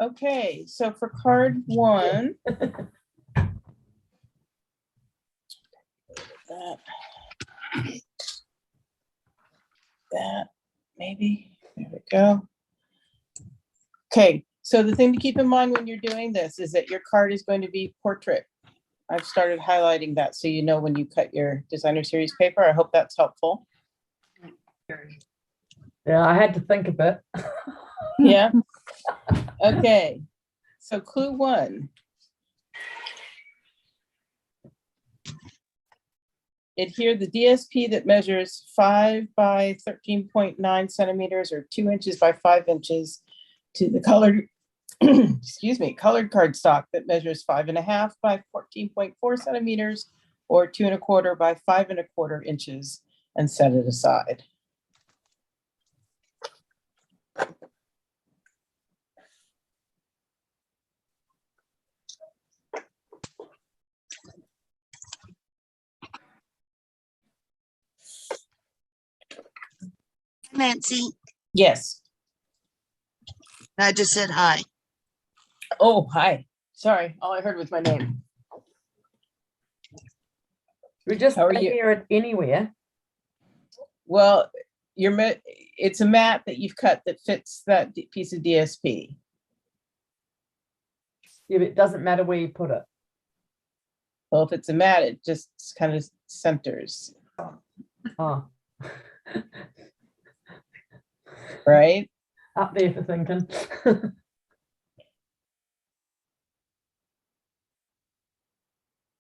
Okay, so for card one. That, maybe, there we go. Okay, so the thing to keep in mind when you're doing this is that your card is going to be portrait. I've started highlighting that so you know when you cut your designer series paper. I hope that's helpful. Yeah, I had to think a bit. Yeah. Okay, so clue one. Adhere the DSP that measures 5 by 13.9 centimeters or 2 inches by 5 inches to the colored, excuse me, colored cardstock that measures 5.5 by 14.4 centimeters or 2 1/4 by 5 1/4 inches and set it aside. Nancy, Yes. I just said hi. Oh, hi. Sorry, all I heard was my name. We just How are you? hear it anywhere. Well, it's a mat that you've cut that fits that piece of DSP. Yeah, but it doesn't matter where you put it. Well, if it's a mat, it just kind of centers, Oh, right? up there for thinking.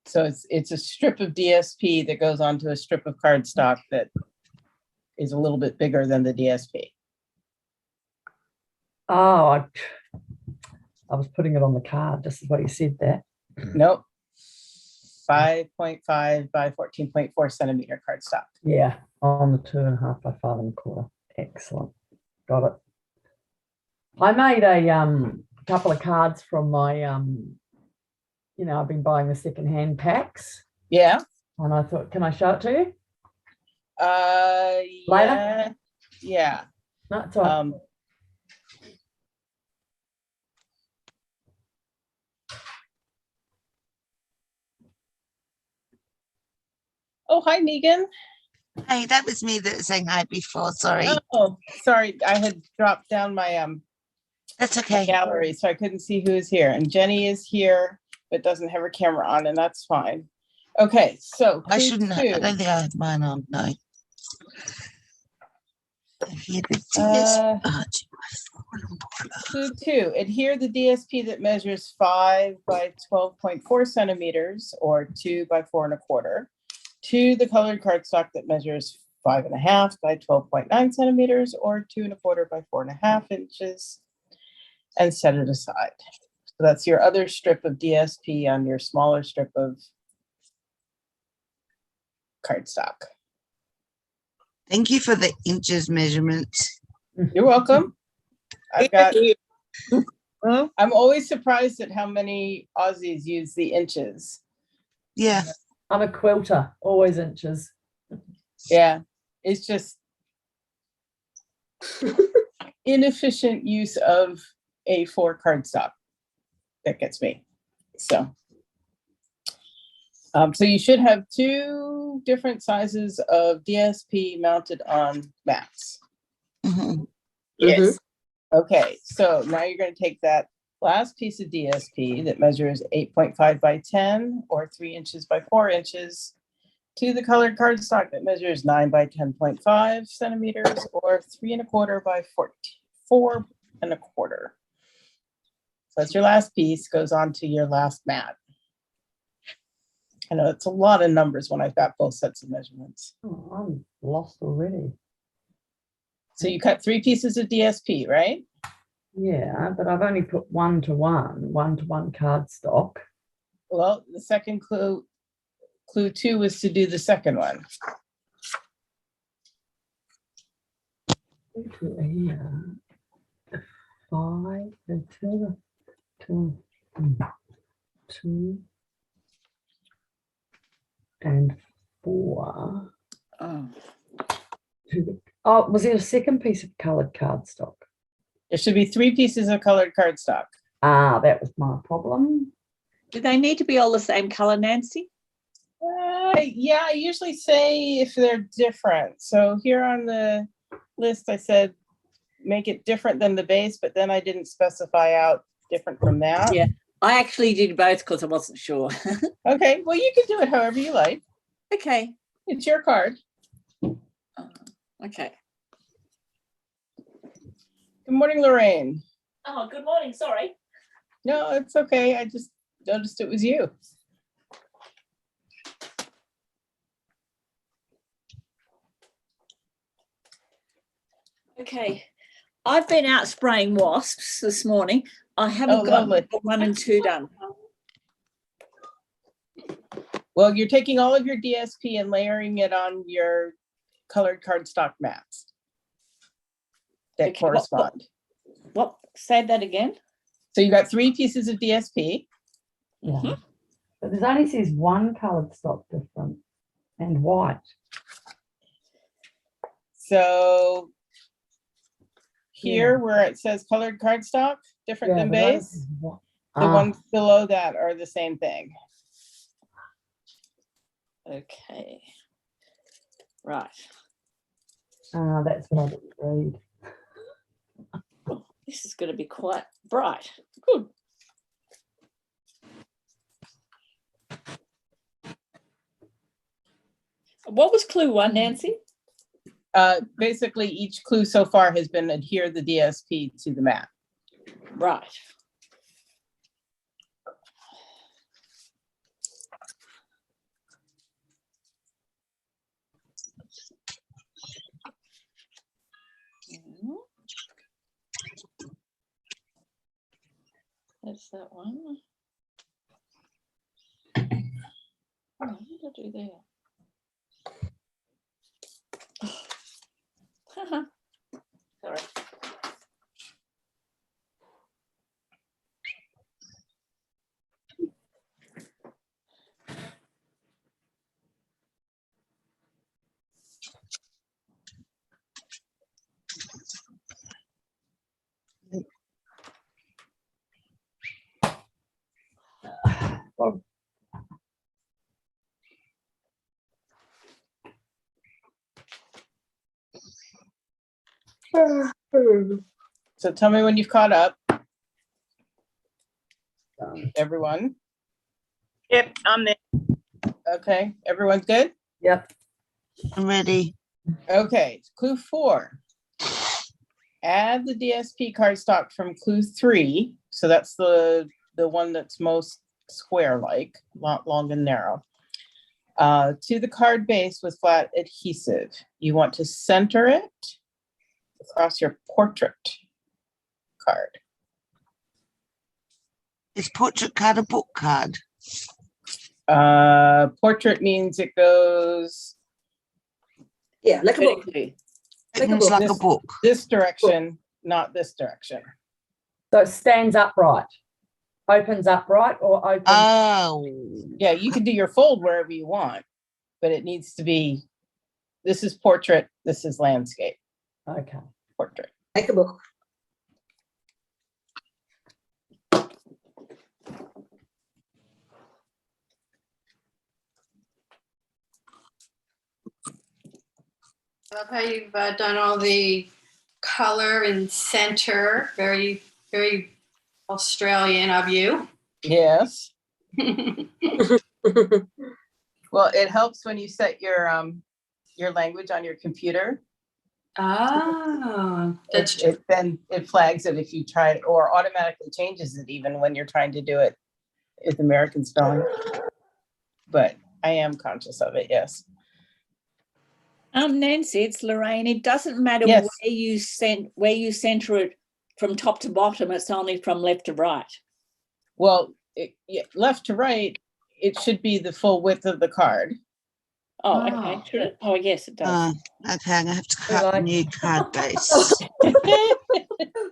So it's a strip of DSP that goes onto a strip of cardstock that is a little bit bigger than the DSP. Oh, I was putting it on the card, just as what you said there. Nope. 5.5 by 14.4 centimeter cardstock. Yeah, on the 2.5 by 5 1/4. Excellent. Got it. I made a couple of cards from my I've been buying the secondhand packs. Yeah. And I thought, can I show it to you? Later? Yeah. No, it's all right. Oh, hi, Megan. Hey, that was me that was saying hi before. Sorry. Oh, sorry. I had dropped down my That's okay. gallery, so I couldn't see who is here. And Jenny is here, but doesn't have her camera on, and that's fine. Okay, so I shouldn't. I two. don't think I have mine on. No. Clue 2, adhere the DSP that measures 5 by 12.4 centimeters or 2 by 4 1/4 to the colored cardstock that measures 5.5 by 12.9 centimeters or 2 1/4 by 4.5 inches and set it aside. So that's your other strip of DSP on your smaller strip of cardstock. Thank you for the inches measurements. You're welcome. I'm always surprised at how many Aussies use the inches. Yeah. I'm a quilter, always inches. Yeah, it's just inefficient use of A4 cardstock that gets me. So you should have 2 different sizes of DSP mounted on mats. Mm-hmm. Yes. Okay, so now you're going to take that last piece of DSP that measures 8.5 by 10 or 3 inches by 4 inches to the colored cardstock that measures 9 by 10.5 centimeters or 3 1/4 by 4 1/4. So that's your last piece, goes on to your last mat. I know it's a lot of numbers when I've got both sets of measurements. Oh, I'm lost already. So you cut 3 pieces of DSP, right? Yeah, but I've only put 1-to-1 cardstock. Well, the second clue 2 was to do the second one. Here, 5 2 and 4. Was there a second piece of colored cardstock? There should be 3 pieces of colored cardstock. That was my problem. Do they need to be all the same color, Nancy? Yeah, I usually say if they're different. So here on the list, I said, make it different than the base, but then I didn't specify out different from that. Yeah. I actually did both because I wasn't sure. Okay, well, you can do it however you like. Okay. It's your card. Okay. Good morning, Lorraine. Oh, good morning. Sorry. No, it's okay. I just noticed it was you. Okay. I've been out spraying wasps this morning. I haven't Oh, got lovely. 1 and 2 done. Well, you're taking all of your DSP and layering it on your colored cardstock mats that Okay, what- correspond. What? Say that again. So you got 3 pieces of DSP. Yeah. But there's only says one coloured stock different and white. So here where it says colored cardstock, different than but those base, is whi- the ones below that are the same thing. Okay. Right. That's what I didn't read. Oh, this is going to be quite bright. Good. What was clue 1, Nancy? Basically, each clue so far has been adhere the DSP to the mat. Right. That's that one. Oh, what did I do there? Sorry. Well, So tell me when you've caught up, done. everyone. Yep, I'm there. Okay, everyone's good? Yep. I'm ready. Okay, clue 4. Add the DSP cardstock from clue 3. So that's the one that's most square-like, long and narrow. To the card base with flat adhesive. You want to center it across your portrait card. Is portrait card a book card? Portrait means it goes Yeah, like a book. Vertically. It looks like a This- book. this direction, not this direction. So it stands upright, opens upright, or opens. Oh, Yeah, you can do your fold wherever you want, but it needs to be, this is portrait, this is landscape, Okay. portrait. Like a book. I love how you've done all the color and center. Very, very Australian of you. Yes. Well, it helps when you set your language on your computer. Ah, that's true. Then it flags it if you try it, or automatically changes it even when you're trying to do it with American spelling. But I am conscious of it, yes. Nancy, it's Lorraine. It doesn't matter Yes. where you center it from top to bottom. It's only from left to right. Well, left to right, it should be the full width of the card. Oh, okay. Should it? Oh, yes, it does. okay. I'm gonna have to cut a like- new card base.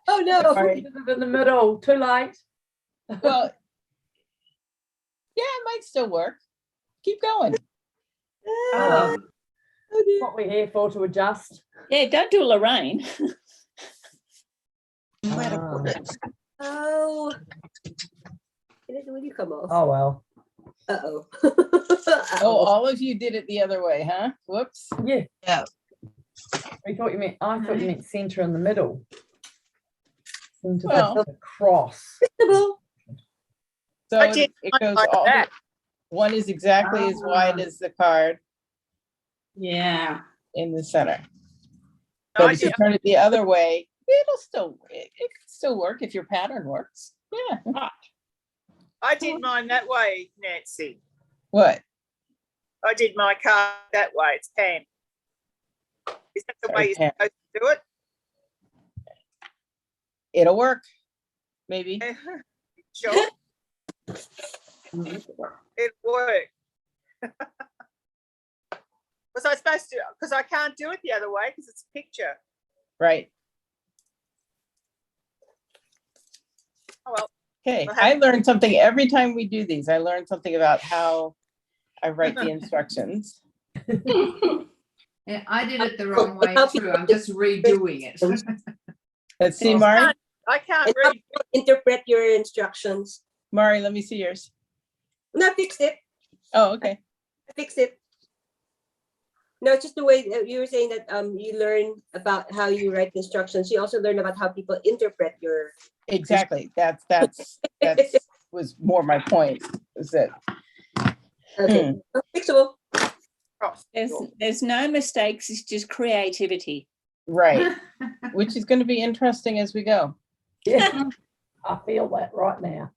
Oh, no. Sorry. In the middle, too late. Well, yeah, it might still work. Keep going. Oh, what we're here for, to adjust. Yeah, don't do Lorraine. Where to put it? Oh. Did it really come off? Oh, well. Uh-oh. Oh, all of you did it the other way, huh? Whoops. Yeah. Yeah. I thought you meant center in the middle. Center Well- across. So I it did it mine goes like all, that. one is exactly as wide as the card Yeah. in the center. No, I But if you did- turn it the other way, it can still work if your pattern works. Yeah. I did mine that way, Nancy. What? I did my card that way. It's Pam. Is that the Sorry, way you're Pam. supposed to do it? It'll work. Maybe. Sure, it worked. Was I supposed to? Because I can't do it the other way because it's a picture. Right. Oh, well. Okay. Well, I learned something every time we do these. I learned something about how I write the instructions. Yeah, I did it the wrong way too. I'm just redoing it. Let's see, Yes. Mari. I can't And how read. you interpret your instructions. Mari, let me see yours. No, I fixed it. Oh, okay. I fixed it. No, it's just the way that you were saying that you learn about how you write instructions. You also learn about how people interpret your. Exactly. That's was more my point, is that Okay, oh, fixable. Cross. There's no mistakes. It's just creativity. right, which is going to be interesting as we go. Yeah. I feel that right now.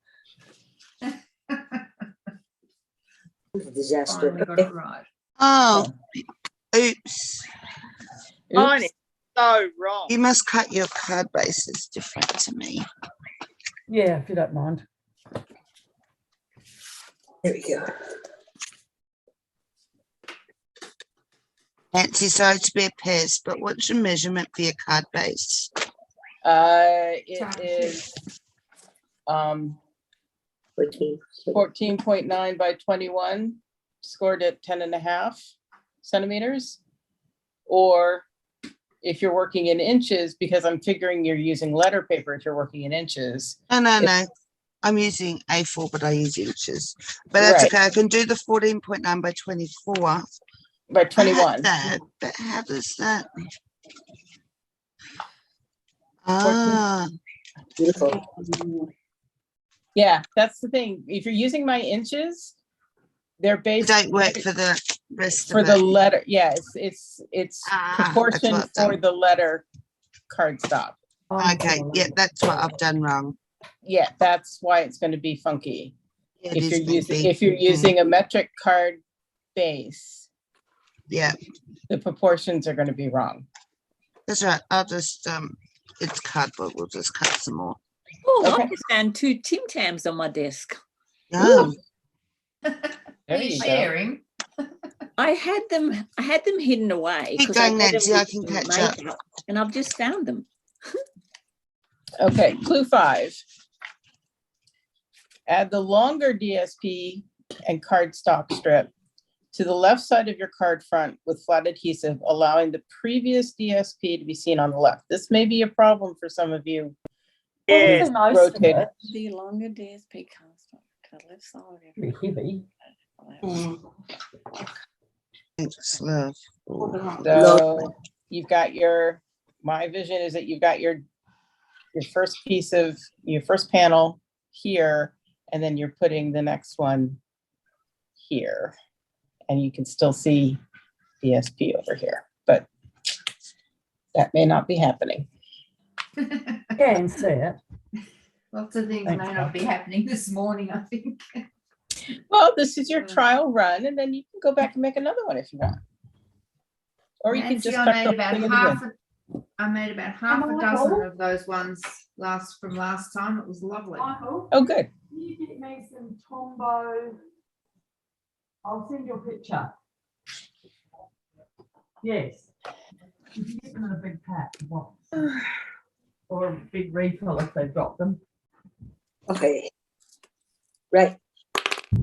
Disaster. Finally got Okay. it right. Oh, oops. Mine Oops. is so wrong. You must cut your card bases different to me. Yeah, if you don't mind. There we go. Nancy, sorry to be a pest, but what's your measurement for your card base? It is 14. 14.9 by 21, scored at 10.5 centimeters. Or if you're working in inches, because I'm figuring you're using letter paper if you're working in inches. No. I'm using A4, but I use inches. But that's Right. okay. I can do the 14.9 by 24. By I had 21. that, but how does that? Ah, Beautiful. Yeah, that's the thing. If you're using my inches, they're it based don't work for the rest for of the it. letter. Yeah, it's Ah, that's proportioned what I've for done. the letter cardstock. Okay, yeah, that's what I've done wrong. Yeah, that's why it's going to be funky. It If is you're using funky. if you're Mm, using a metric card base, yeah, the proportions are going to be wrong. that's right. I'll just it's cardboard. We'll just cut some more. Oh, Okay. I just found 2 Tim Tams on my desk. Yum. There Are you you go. sharing? I had them hidden away. Keep 'cause I going, had them Nancy, I with can some catch up. makeup, and I've just found them. Okay, clue 5. Add the longer DSP and cardstock strip to the left side of your card front with flat adhesive, allowing the previous DSP to be seen on the left. This may be a problem for some of you. Yes. For most of rotate it, The longer DSP cardstock to the left side of pretty heavy. Thanks, love. So you've got my vision is that you've got your first piece of your first panel here, and then you're putting the next one here. And you can still see DSP over here, but that may not be happening. Can see it. Lots of things Thanks, may not be happening this morning, I think. Well, this is your trial run, and then you can go back and make another one if you want. Or you can Nancy, just I cut made the about thing in the half end. I made about half a dozen of those ones from last time. It was lovely. Michael, Oh, good. can you get me some Tombow? I'll send you a picture. Yes. You can get them in a big pack box. Or a big refill if they've got them. Okay. Right.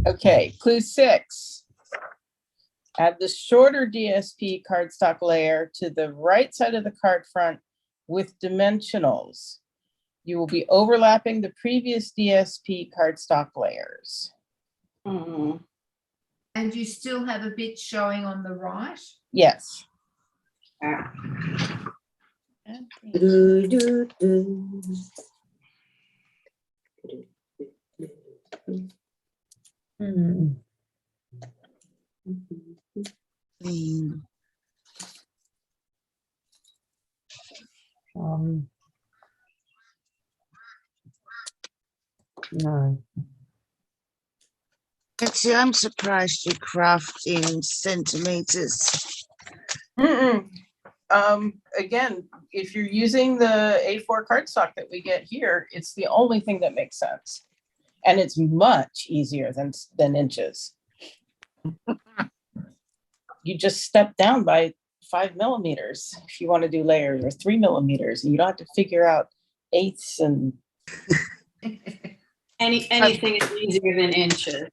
Okay, clue 6. Add the shorter DSP cardstock layer to the right side of the card front with dimensionals. you will be overlapping the previous DSP cardstock layers. Mm. And you still have a bit showing on the right. Yes. Do, do, do. Hmm. Clean. No. Betsy, I'm surprised you craft in centimeters. Again, if you're using the A4 cardstock that we get here, it's the only thing that makes sense. And it's much easier than inches. You just step down by 5 millimeters if you want to do layers, or 3 millimeters, and you don't have to figure out eighths and Anything is easier than inches.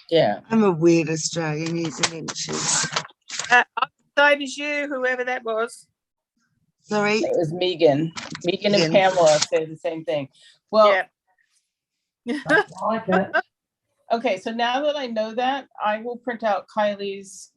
yeah. I'm a weird Australian using inches. I'm the same as you, whoever that was. Sorry. It was Megan. Megan and Megan. Pamela say the same thing. Well, Yeah. I like it. okay, so now that I know that, I will print out Kylie's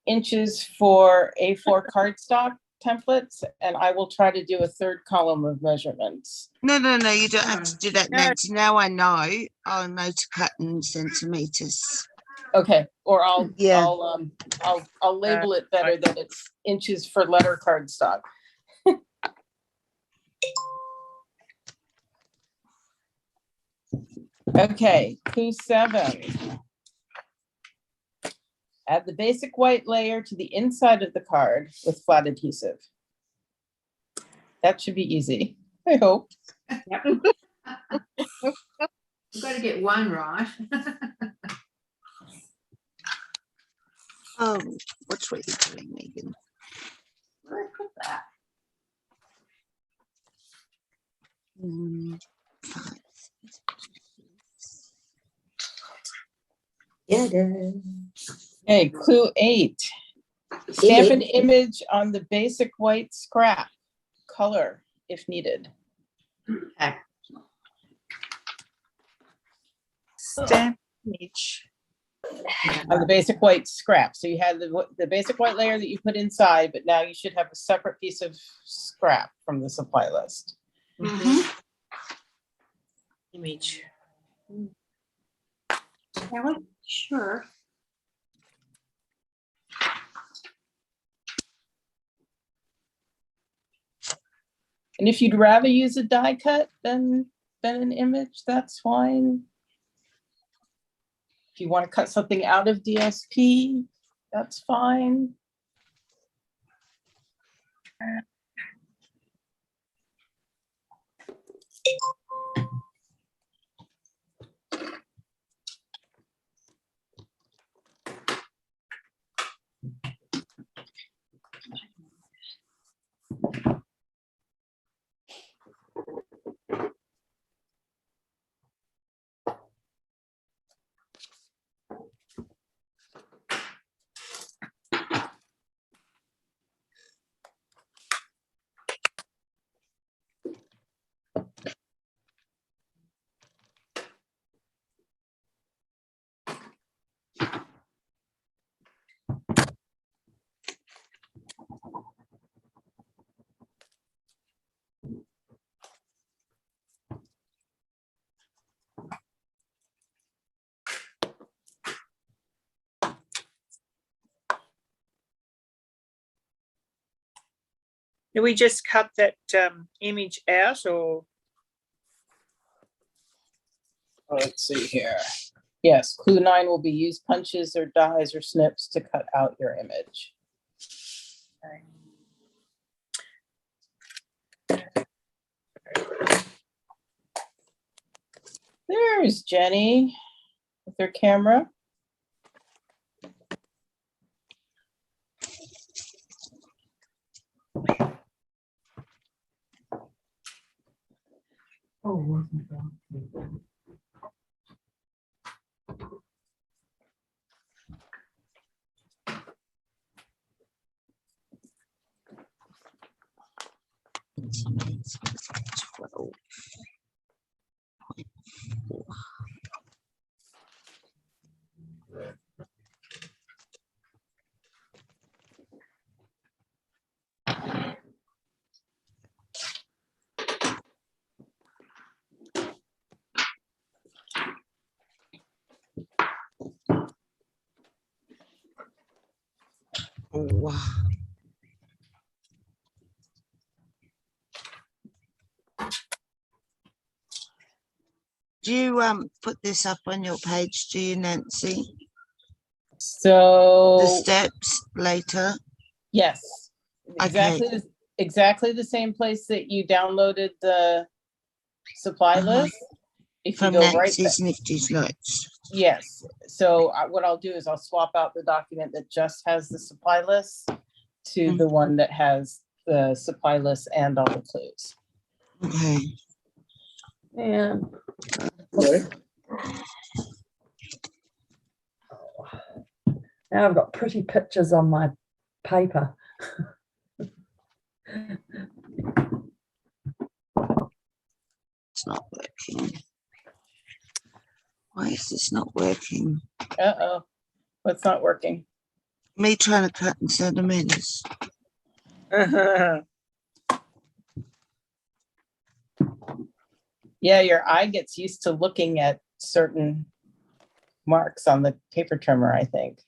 inches for A4 cardstock templates, and I will try to do a third column of measurements. No, you don't have to do that, No. Nancy. Now I know. I'll know to cut in centimeters. Okay, or I'll Yeah. I'll label it better that it's inches for letter cardstock. Okay, clue 7. Add the basic white layer to the inside of the card with flat adhesive. That should be easy, I hope. You've got to get one right. Oh, watch what you're doing, Megan. Where did I put that? 5. Yeah. Okay, clue 8. Stamp an image on the basic white scrap, color if needed. Okay. Stamp image. On the basic white scrap. So you had the basic white layer that you put inside, but now you should have a separate piece of scrap from the supply list. Image. Yeah, well, sure. And if you'd rather use a die cut than an image, that's fine. If you want to cut something out of DSP, that's fine. Do we just cut that image out, or? Let's see here. Yes, clue 9 will be use punches or dies or snips to cut out your image. There's Jenny with her camera. Oh, wasn't that? wow. Do you put this up on your page, do you, Nancy? The So, steps later? yes, Okay. exactly the same place that you downloaded the supply Uh-huh. list. If you From go right back, Nancy's Nifty's Notes. yes. So what I'll do is I'll swap out the document that just has the supply list to the one that has the supply list and all the clues. Okay. And now I've got pretty pictures on my paper. It's not working. Why is this not working? Uh-oh, what's not working? Me trying to cut in centimeters. Yeah, your eye gets used to looking at certain marks on the paper trimmer, I think.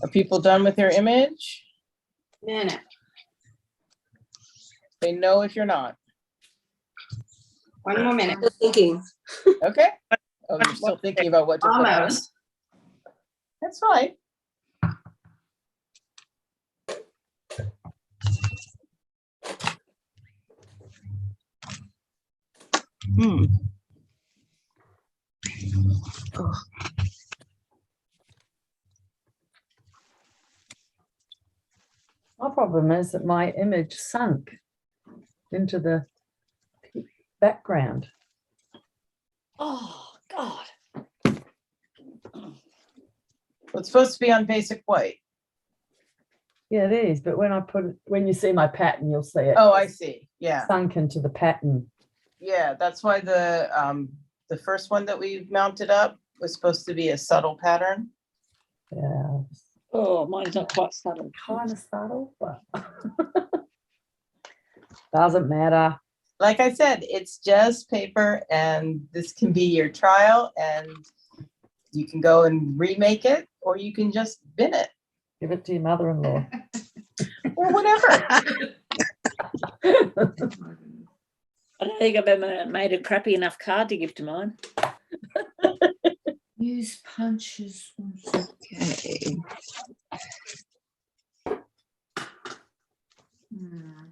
Are people done with their image? Minute. They know if you're not. One more minute. Still thinking. Okay. Oh, you're still thinking about what to put on. Almost. That's fine. Hmm. Oh, My problem is that my image sunk into the background. Oh, God. It's supposed to be on basic white. Yeah, it is. But when you see my pattern, you'll see it. Oh, I see. Yeah. Sunk into the pattern. Yeah, that's why the first one that we mounted up was supposed to be a subtle pattern. Yeah, Oh, mine's not quite subtle. kind of subtle, but doesn't matter. Like I said, it's just paper and this can be your trial and you can go and remake it or you can just bin it Give it to your mother-in-law. or whatever. I don't think I've ever made a crappy enough card to give to mine. Use punches. okay. Hmm.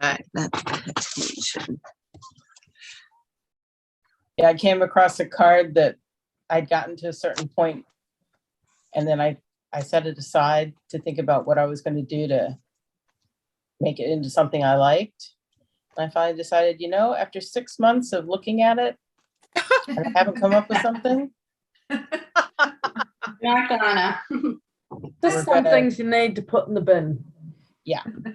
Right, that's attention. Yeah, I came across a card that I'd gotten to a certain point and then I set it aside to think about what I was going to do to make it into something I liked. And I finally decided, after 6 months of looking at it, and I haven't come up with something. Not gonna. Just We're some gonna- things you need to put in the bin.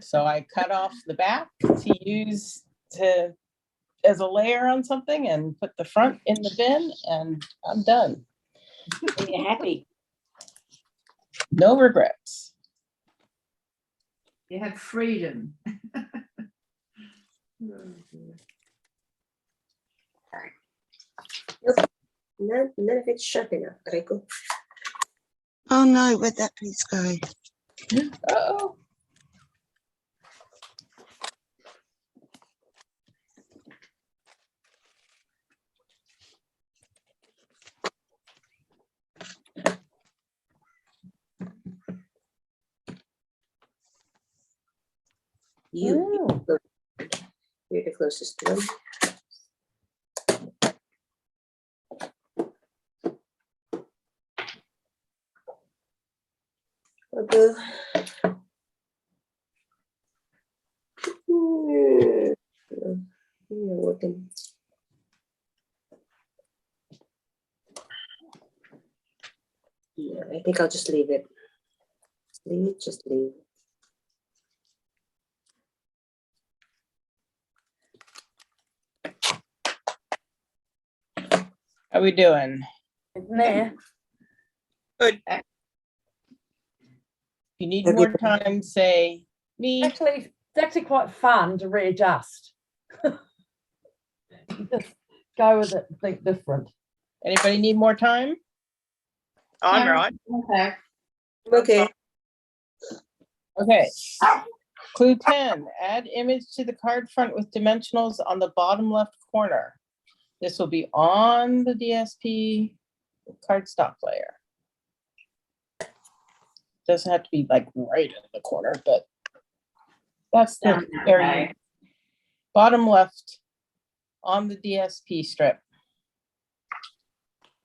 So I cut off the back to use as a layer on something and put the front in the bin and I'm done. And you're happy. No regrets. You have freedom. None of it's sharp enough, Reiko. Oh no, where'd that piece go? Uh-oh. Ooh. You're the closest one. Although, working. Yeah, I think I'll just leave it. Just leave. How we doing? There. If you need more time, say me. Actually, It's actually quite fun to readjust. Just go with it, think different. Anybody need more time? I'm right. Okay. Okay, Okay. Clue 10, add image to the card front with dimensionals on the bottom left corner. This will be on the DSP cardstock layer. Doesn't have to be like right in the corner, but that's the Sounds area. okay. Bottom left on the DSP strip.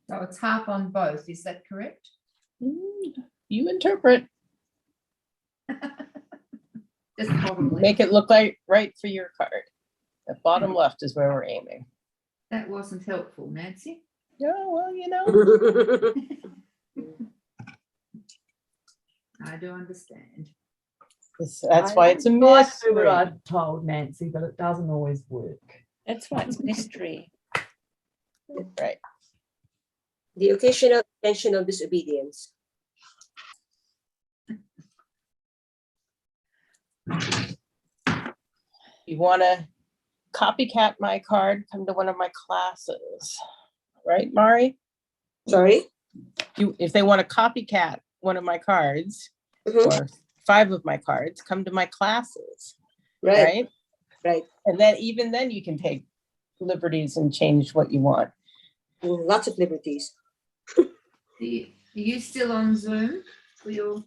So it's half on both, is that correct? You interpret, Just probably. make it look like right for your card. The bottom left is where we're aiming. That wasn't helpful, Nancy. Yeah, well, you know, I do understand. that's why it's a I do what mystery. I told Nancy, but it doesn't always work. That's why it's mystery. Right. the occasional intentional disobedience. You want to copycat my card, come to one of my classes. Right, Mari? Sorry? If they want to copycat one of my cards Mhm. or 5 of my cards, come to my classes, Right, right? right. And then even then you can take liberties and change what you want. Lots of liberties. Are you still on Zoom for your,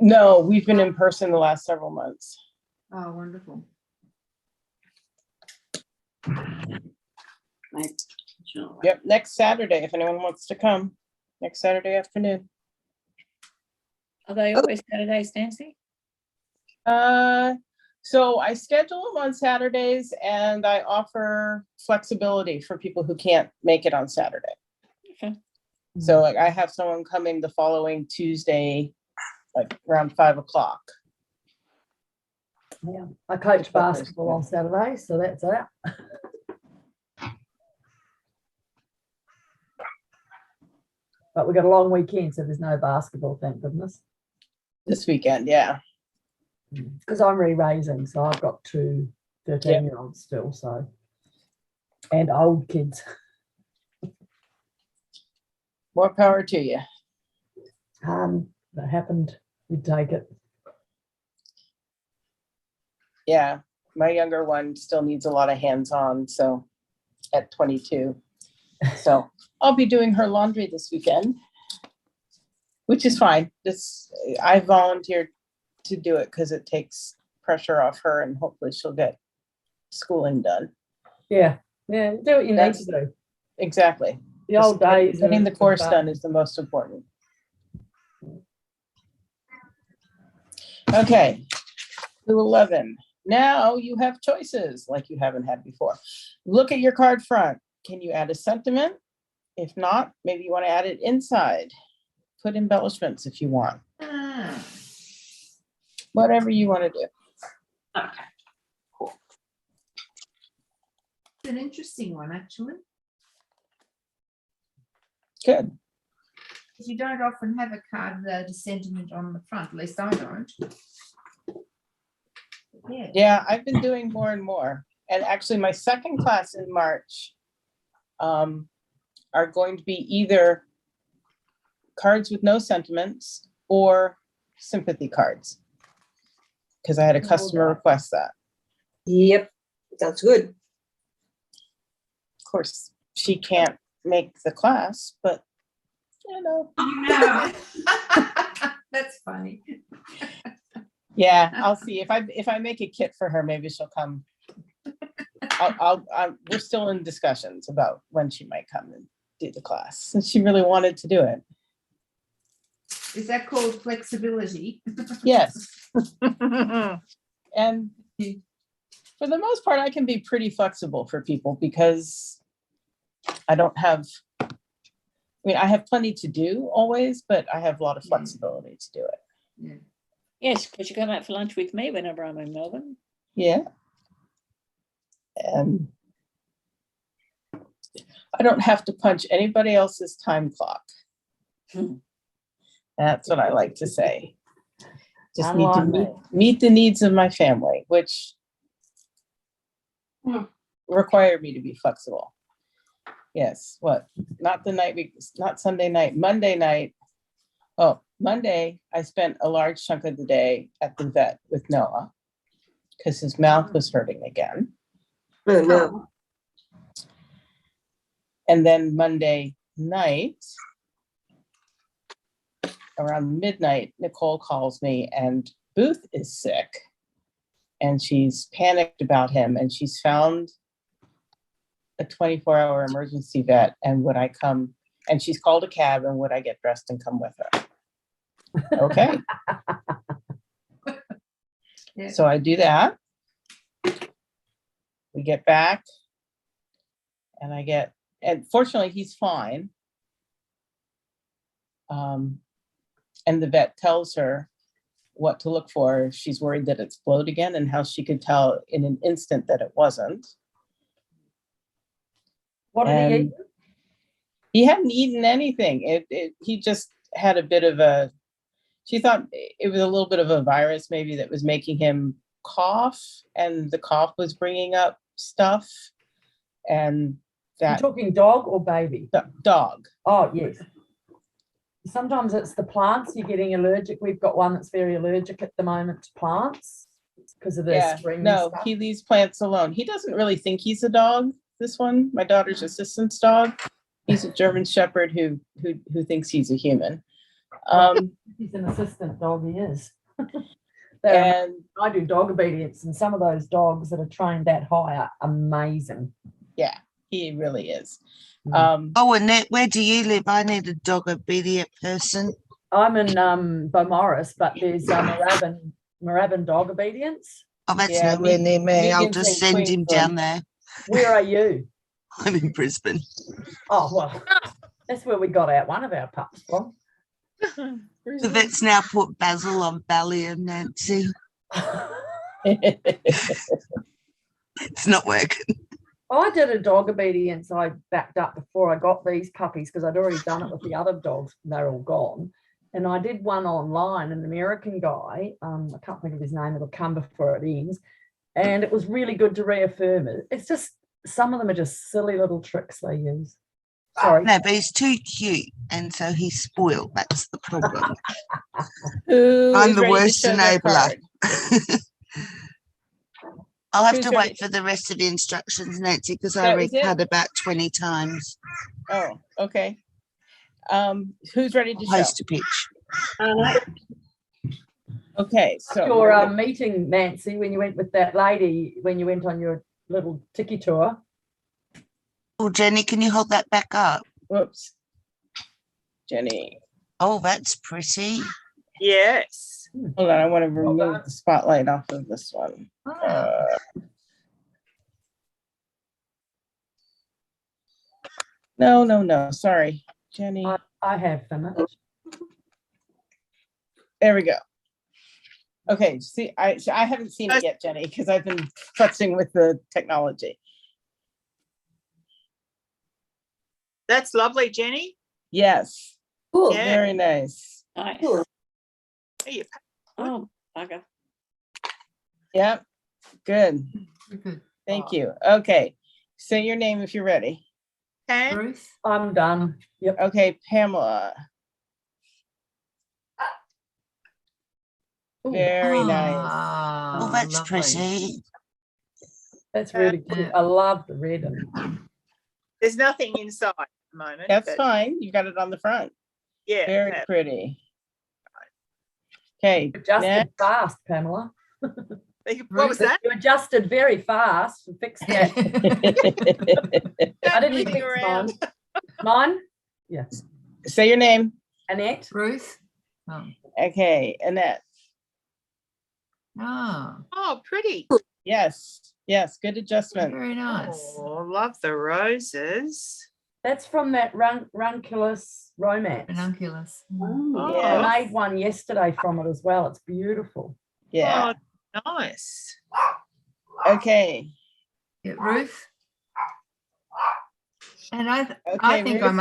No, we've been in person the last several months. oh, wonderful. Yep, next Saturday, if anyone wants to come, next Saturday afternoon. Are they always Saturdays, Nancy? So I schedule them on Saturdays and I offer flexibility for people who can't make it on Saturday. Okay. So like I have someone coming the following Tuesday, like around 5 o'clock. Yeah, I coach basketball on Saturday, so that's out. But we got a long weekend, so there's no basketball, thank goodness. This weekend, yeah. Because I'm re-raising, so I've got 2 13-year-olds still, so. And old kids. More power to you. That happened, you'd take it. Yeah, my younger one still needs a lot of hands-on, so at 22. So I'll be doing her laundry this weekend, which is fine. I volunteered to do it because it takes pressure off her and hopefully she'll get schooling done. Yeah, do what you need That's- to do. Exactly. The old days. Getting the of- course done is the most important. Okay, to 11. Now you have choices like you haven't had before. Look at your card front. Can you add a sentiment? If not, maybe you want to add it inside. Put embellishments if you want. Ah, Whatever you want to do. it's an interesting one, actually, Good. because you don't often have a card without a sentiment on the front, at least I don't. Yeah. Yeah, I've been doing more and more. And actually my second class in March are going to be either cards with no sentiments or sympathy cards. Because I had a customer request that. Yep, sounds good. Of course, she can't make the class, but you know, That's funny. yeah, I'll see if I make a kit for her, maybe she'll come. We're still in discussions about when she might come and do the class, since she really wanted to do it. Is that called flexibility? Yes. And for the most part, I can be pretty flexible for people because I don't have, I mean, I have plenty to do always, but I have a lot of flexibility to do it. Yes, because you come out for lunch with me whenever I'm in Melbourne. Yeah. And I don't have to punch anybody else's time clock. Hmm. That's what I like to say. Just need to Unlike meet the needs of my family, which require me to be flexible. Yes, what? Not Sunday night, Monday night. Oh, Monday, I spent a large chunk of the day at the vet with Noah because his mouth was hurting again. Oh, no. And then Monday night, around midnight, Nicole calls me and Booth is sick. And she's panicked about him and she's found a 24-hour emergency vet. And would I come? And she's called a cab and would I get dressed and come with her? Okay. Yeah. So I do that. We get back and fortunately he's fine. And the vet tells her what to look for. She's worried that it's blowed again and how she could tell in an instant that it wasn't. What did he eat? And he hadn't eaten anything. He just had a bit of she thought it was a little bit of a virus maybe that was making him cough, and the cough was bringing up stuff. And You're that talking dog or baby? dog. Oh, yes. Sometimes it's the plants you're getting allergic. We've got one that's very allergic at the moment to plants because of the Yeah, spring. no, stuff. he leaves plants alone. He doesn't really think he's a dog. This one, my daughter's assistant's dog. He's a German Shepherd who thinks he's a human. He's an assistant dog, he is. And I do dog obedience, and some of those dogs that are trained that high are amazing. yeah, he really is. Oh, Annette, where do you live? I need a dog obedient person. I'm in Beaumaris, but there's Moorabbin dog obedience. Oh, that's Yeah, nowhere near me. I'll Megan's just in send him down Queensland. there. Where are you? I'm in Brisbane. Oh, well, that's where we got out one of our pups from. The vet's now put Basil on Valium, Nancy. It's not working. I did a dog obedience. I backed up before I got these puppies because I'd already done it with the other dogs. They're all gone. And I did one online, an American guy. I can't think of his name. It'll come before it ends. And it was really good to reaffirm it. It's just, some of them are just silly little tricks they use. Sorry. No, but he's too cute, and so he's spoiled. That's the problem. Who I'm is the ready to worst show their enabler. card? I'll have Who's to ready? wait for the rest of the instructions, Nancy, because I That already was it? had about 20 times. Oh, okay. Who's ready to show? Post a pitch. Okay, so Your meeting, Nancy, when you went with that lady, when you went on your little tiki tour. Oh, Jenny, can you hold that back up? whoops. Jenny, Oh, that's pretty. Yes. hold on, I want to remove done. the spotlight off of this one. Ah, No, sorry, Jenny. I have finished. There we go. Okay, see, I haven't seen it yet, Jenny, because I've been futzing with the technology. That's lovely, Jenny. Yes, Cool. Yeah. very nice. Nice. Cool. Hey, you- Oh, bugger. Yep, good. good. Thank you. Okay, say your name if you're ready. Pam? Ruth, I'm done. Yep. Okay, Pamela. Very nice. Ah, Oh, that's lovely. pretty. That's really good. I love the red. And There's nothing inside at the moment. That's but fine. You got it on the front. Yeah. Very no. pretty. Okay, adjusted next. fast, Pamela. What was that? You adjusted very fast and fixed that. I didn't Moving fix around. Mine? Yeah. Say your name. Annette? Ruth. Oh. Okay, Annette. Ah, Oh, pretty. Yes, good adjustment. very nice. Oh, love the roses. That's from that Ranculus romance. Ranunculus. Oh, Yeah, I made one yesterday from it as well. It's beautiful. Yeah, oh, nice. okay. Yeah, Ruth. And I Okay, think I Ruth.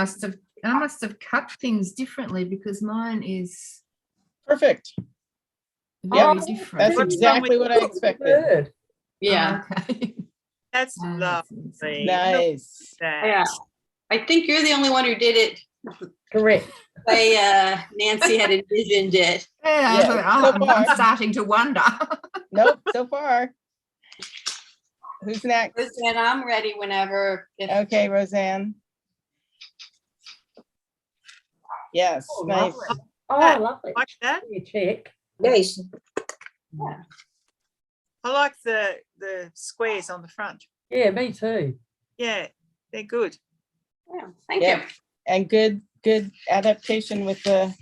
must have cut things differently because mine is Perfect. Very Oh, different. That's What's wrong with exactly what I expected. Good. Yeah. Okay. That's Oh, that's awesome. lovely. Nice. Yeah. I think you're the only one who did it Correct. the way Nancy had envisioned it. Yeah, Yeah, but so I'm far. starting to wonder. Nope, so far. Who's next? And I'm ready whenever. if- Okay, Roseanne. Yes, Oh, nice. lovely. Oh, lovely. Like that. You check. Nice. I like the squares on the front. Yeah, me too. Yeah, they're good. Yeah, thank you. Yeah. And good adaptation with the,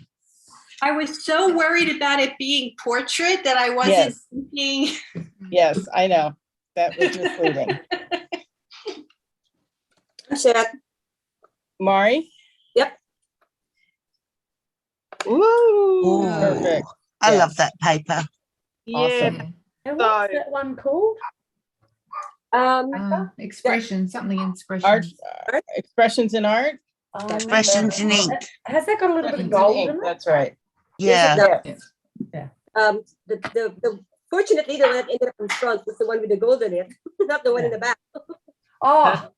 I was so worried about it being portrait that I wasn't Yes. thinking. yes, I know. That was misleading. I'm set. Mari? Ooh, Perfect. I Yeah. love that paper. Yeah. Awesome. And what's So- that one called? Expression, something in expression. Art, expressions in art? Expressions in ink. Has that got a little bit of Expressions in gold ink, in it? that's right. Yeah. Yes. The fortunately the one that ended up in front was the one with the gold in it, not the one in the back. Oh.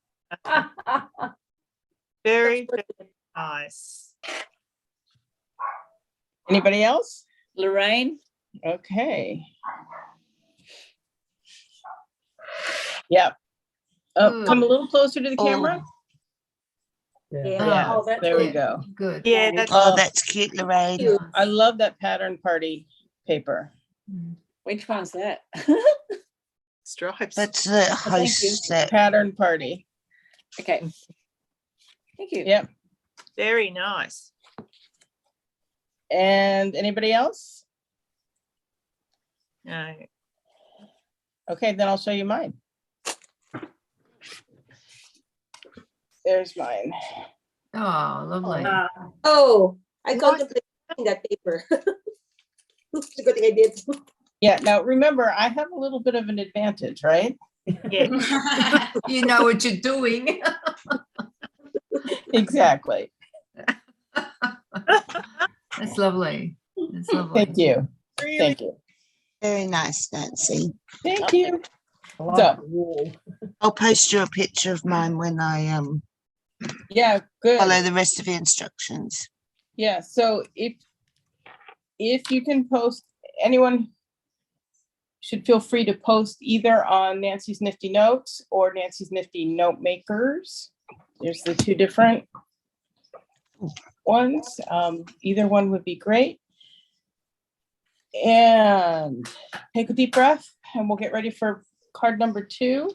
Very, very nice. Anybody else? Lorraine, Okay. Yep. Come a little closer to the Oh. camera. Yeah. Yes, Oh, that's there we good. go. Good. Yeah, that's Oh, that's cute, Lorraine. I love that pattern party paper. which one's that? stripes. That's the Thank you. host set. Pattern party. Okay. Thank you. Yep. Very nice. And anybody else? No. Okay, then I'll show you mine. There's mine. Oh, lovely. Oh, I What? contemplated using that paper. It's a good thing I did. Yeah, now remember, I have a little bit of an advantage, right? Yeah. You know what you're doing. Exactly. That's lovely. That's lovely. Thank you. Really Thank you. Very nice, Nancy. Thank you. I like So- the wall. I'll post you a picture of mine when I Yeah, good. follow the rest of the instructions. Yeah, so if you can post, anyone should feel free to post either on Nancy's Nifty Notes or Nancy's Nifty Note Makers. There's the two different ones. Either one would be great. And take a deep breath and we'll get ready for card number 2.